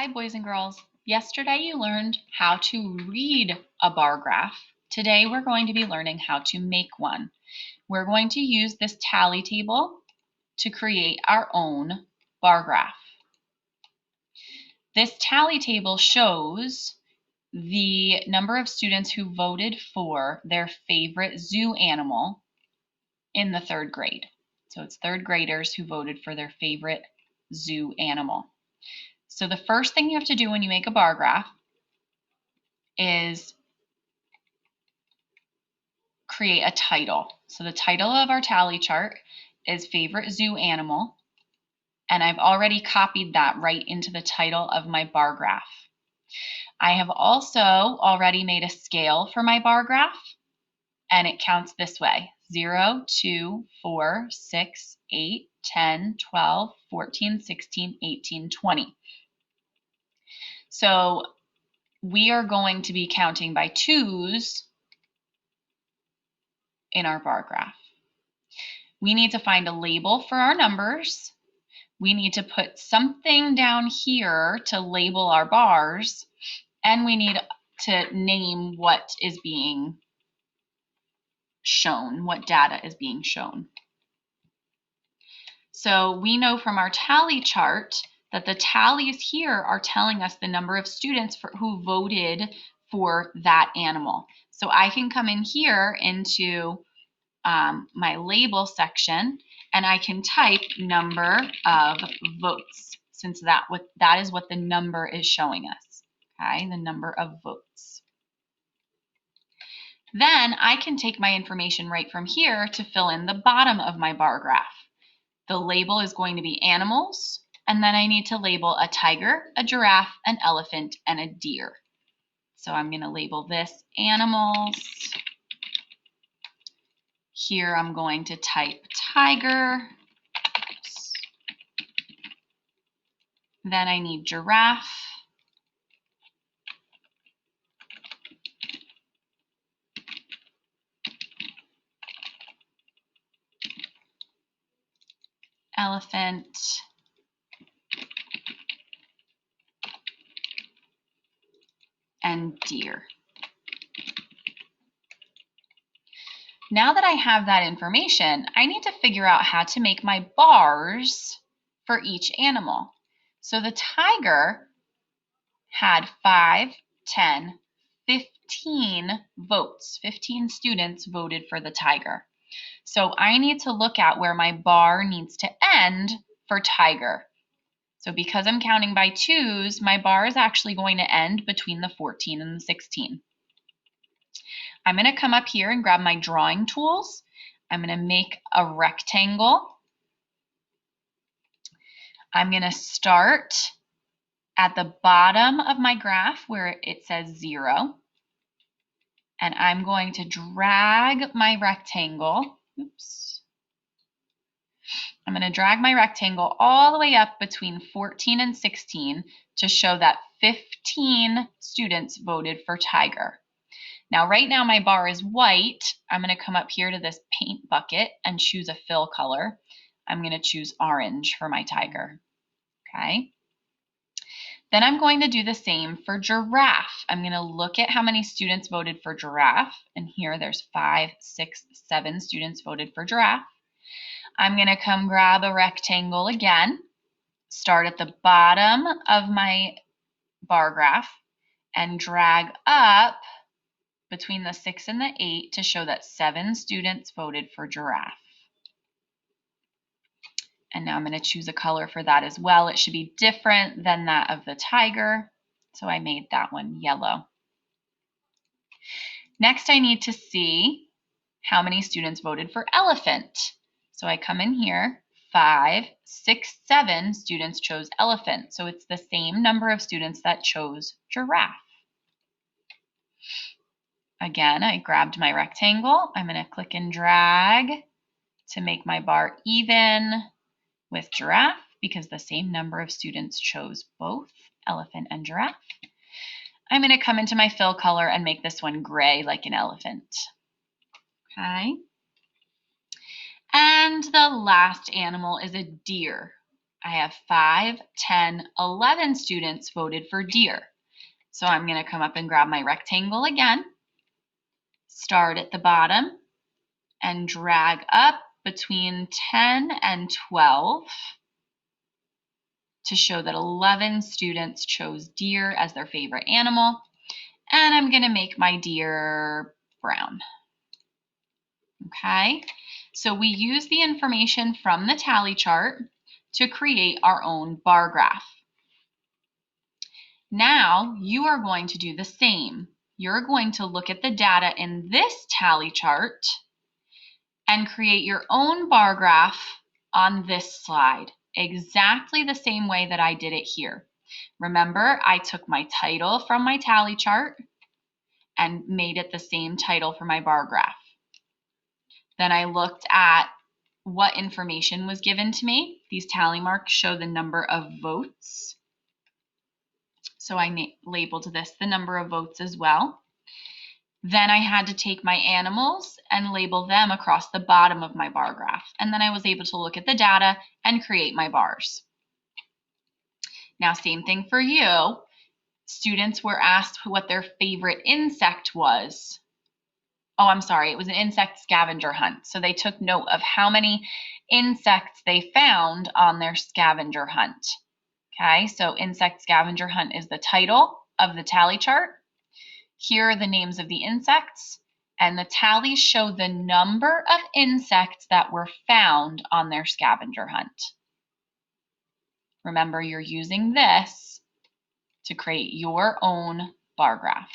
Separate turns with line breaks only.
Hi, boys and girls. Yesterday you learned how to read a bar graph. Today we're going to be learning how to make one. We're going to use this tally table to create our own bar graph. This tally table shows the number of students who voted for their favorite zoo animal in the third grade. So it's third graders who voted for their favorite zoo animal. So the first thing you have to do when you make a bar graph is create a title. So the title of our tally chart is favorite zoo animal, and I've already copied that right into the title of my bar graph. I have also already made a scale for my bar graph, and it counts this way: 0, 2, 4, 6, 8, 10, 12, 14, 16, 18, 20. So we are going to be counting by twos in our bar graph. We need to find a label for our numbers. We need to put something down here to label our bars, and we need to name what is being shown, what data is being shown. So we know from our tally chart that the tallies here are telling us the number of students who voted for that animal. So I can come in here into my label section, and I can type number of votes, since that is what the number is showing us. Okay, the number of votes. Then I can take my information right from here to fill in the bottom of my bar graph. The label is going to be animals, and then I need to label a tiger, a giraffe, an elephant, and a deer. So I'm going to label this animals. Here I'm going to type tiger. Then I need giraffe. Elephant. And deer. Now that I have that information, I need to figure out how to make my bars for each animal. So the tiger had 5, 10, 15 votes. 15 students voted for the tiger. So I need to look at where my bar needs to end for tiger. So because I'm counting by twos, my bar is actually going to end between the 14 and the 16. I'm going to come up here and grab my drawing tools. I'm going to make a rectangle. I'm going to start at the bottom of my graph where it says 0. And I'm going to drag my rectangle. Oops. I'm going to drag my rectangle all the way up between 14 and 16 to show that 15 students voted for tiger. Now, right now my bar is white. I'm going to come up here to this paint bucket and choose a fill color. I'm going to choose orange for my tiger. Okay. Then I'm going to do the same for giraffe. I'm going to look at how many students voted for giraffe. And here there's 5, 6, 7 students voted for giraffe. I'm going to come grab a rectangle again, start at the bottom of my bar graph, and drag up between the 6 and the 8 to show that 7 students voted for giraffe. And now I'm going to choose a color for that as well. It should be different than that of the tiger. So I made that one yellow. Next, I need to see how many students voted for elephant. So I come in here, 5, 6, 7 students chose elephant. So it's the same number of students that chose giraffe. Again, I grabbed my rectangle. I'm going to click and drag to make my bar even with giraffe because the same number of students chose both elephant and giraffe. I'm going to come into my fill color and make this one gray like an elephant. Okay. And the last animal is a deer. I have 5, 10, 11 students voted for deer. So I'm going to come up and grab my rectangle again, start at the bottom, and drag up between 10 and 12 to show that 11 students chose deer as their favorite animal. And I'm going to make my deer brown. Okay, so we use the information from the tally chart to create our own bar graph. Now you are going to do the same. You're going to look at the data in this tally chart and create your own bar graph on this slide, exactly the same way that I did it here. Remember, I took my title from my tally chart and made it the same title for my bar graph. Then I looked at what information was given to me. These tally marks show the number of votes. So I labeled this the number of votes as well. Then I had to take my animals and label them across the bottom of my bar graph. And then I was able to look at the data and create my bars. Now, same thing for you. Students were asked what their favorite insect was. Oh, I'm sorry, it was an insect scavenger hunt. So they took note of how many insects they found on their scavenger hunt. Okay, so insect scavenger hunt is the title of the tally chart. Here are the names of the insects, and the tallies show the number of insects that were found on their scavenger hunt. Remember, you're using this to create your own bar graph.